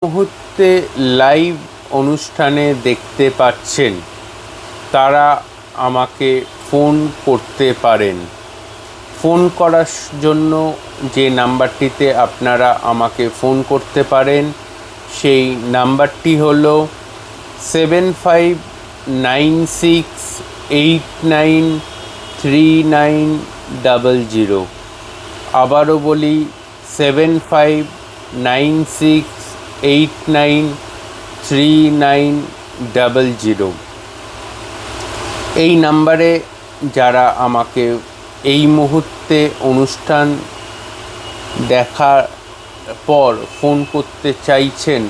মুহূর্তে লাইভ অনুষ্ঠানে দেখতে পাচ্ছেন তারা আমাকে ফোন করতে পারেন। ফোন করার জন্য যে নাম্বারটিতে আপনারা আমাকে ফোন করতে পারেন সেই নাম্বারটি হলো 7596893900। আবারও বলি 7596893900। এই নাম্বারে যারা আমাকে এই মুহূর্তে অনুষ্ঠান দেখার পর ফোন করতে চাইছেন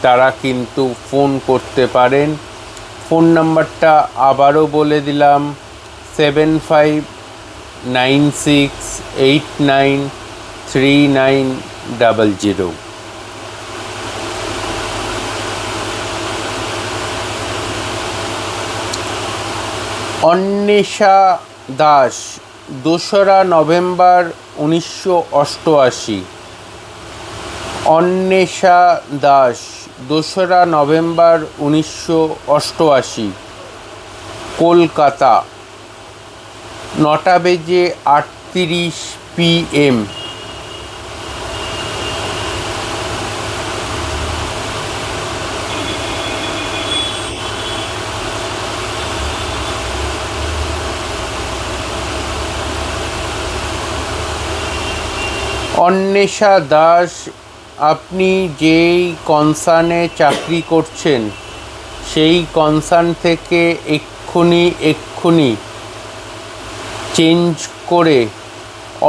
তারা কিন্তু ফোন করতে পারেন। ফোন নাম্বারটা আবারও বলে দিলাম 7596893900। অন্বেষা দাস, 2রা নভেম্বর 1988। অন্বেষা দাস, 2রা নভেম্বর 1988, কলকাতা, 9:38 PM। অন্বেষা দাস, আপনি যেই কনসার্নে চাকরি করছেন সেই কনসার্ন থেকে এক্ষুনি চেঞ্জ করে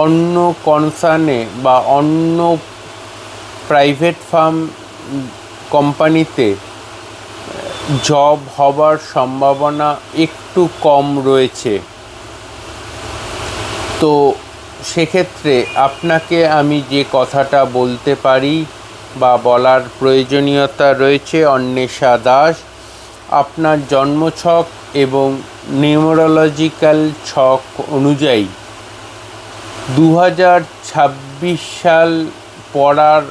অন্য কনসার্নে বা অন্য প্রাইভেট ফার্ম কোম্পানিতে জব হবার সম্ভাবনা একটু কম রয়েছে। তো সেক্ষেত্রে আপনাকে আমি যে কথাটা বলতে পারি বা বলার প্রয়োজনীয়তা রয়েছে, অন্বেষা দাস, আপনার জন্মছক এবং নিউমেরোলজিক্যাল ছক অনুযায়ী 2026 সাল পড়ার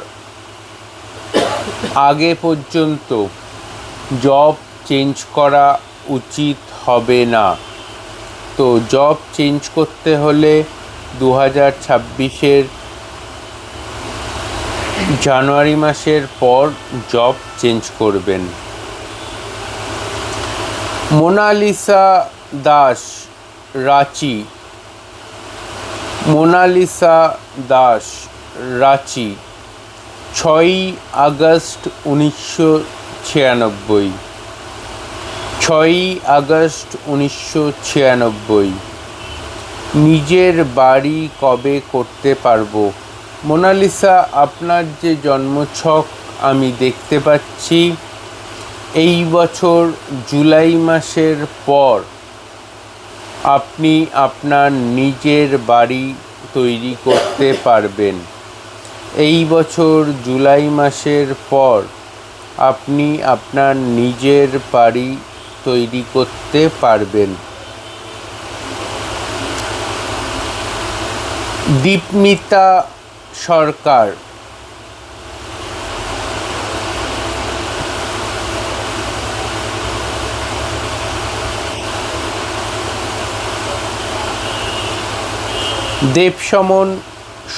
আগে পর্যন্ত জব চেঞ্জ করা উচিত হবে না। তো জব চেঞ্জ করতে হলে 2026-এর জানুয়ারি মাসের পর জব চেঞ্জ করবেন। মোনালিসা দাস, রাঁচি, মোনালিসা দাস, রাঁচি, 6ই আগস্ট 1996, 6ই আগস্ট 1996। নিজের বাড়ি কবে করতে পারবো? মোনালিসা, আপনার যে জন্মছক আমি দেখতে পাচ্ছি এই বছর জুলাই মাসের পর আপনি আপনার নিজের বাড়ি তৈরি করতে পারবেন। এই বছর জুলাই মাসের পর আপনি আপনার নিজের বাড়ি তৈরি করতে পারবেন। দীপমিতা সরকার, দেবসমন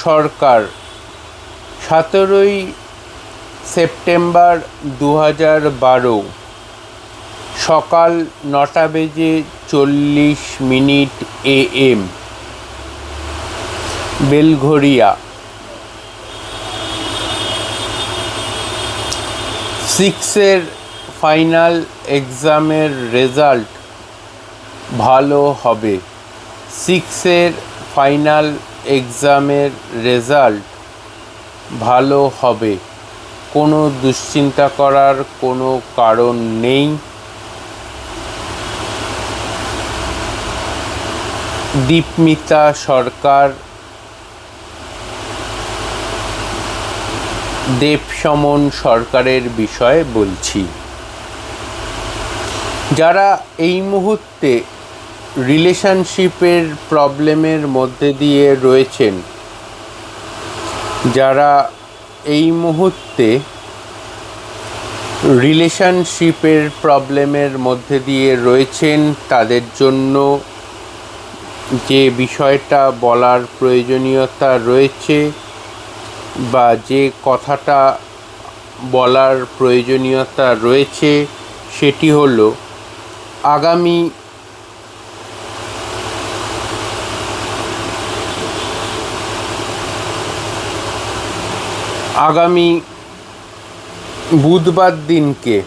সরকার, 17ই সেপ্টেম্বর 2012, সকাল 9:40 AM, বেলঘরিয়া। 6-এর ফাইনাল এক্সামের রেজাল্ট ভালো হবে। 6-এর ফাইনাল এক্সামের রেজাল্ট ভালো হবে, কোনো দুশ্চিন্তা করার কোনো কারণ নেই। দীপমিতা সরকার, দেবসমন সরকারের বিষয়ে বলছি। যারা এই মুহূর্তে রিলেশনশিপের প্রবলেমের মধ্যে দিয়ে রয়েছেন, যারা এই মুহূর্তে রিলেশনশিপের প্রবলেমের মধ্যে দিয়ে রয়েছেন তাদের জন্য যে বিষয়টা বলার প্রয়োজনীয়তা রয়েছে বা যে কথাটা বলার প্রয়োজনীয়তা রয়েছে সেটি হলো আগামী বুধবার দিনকে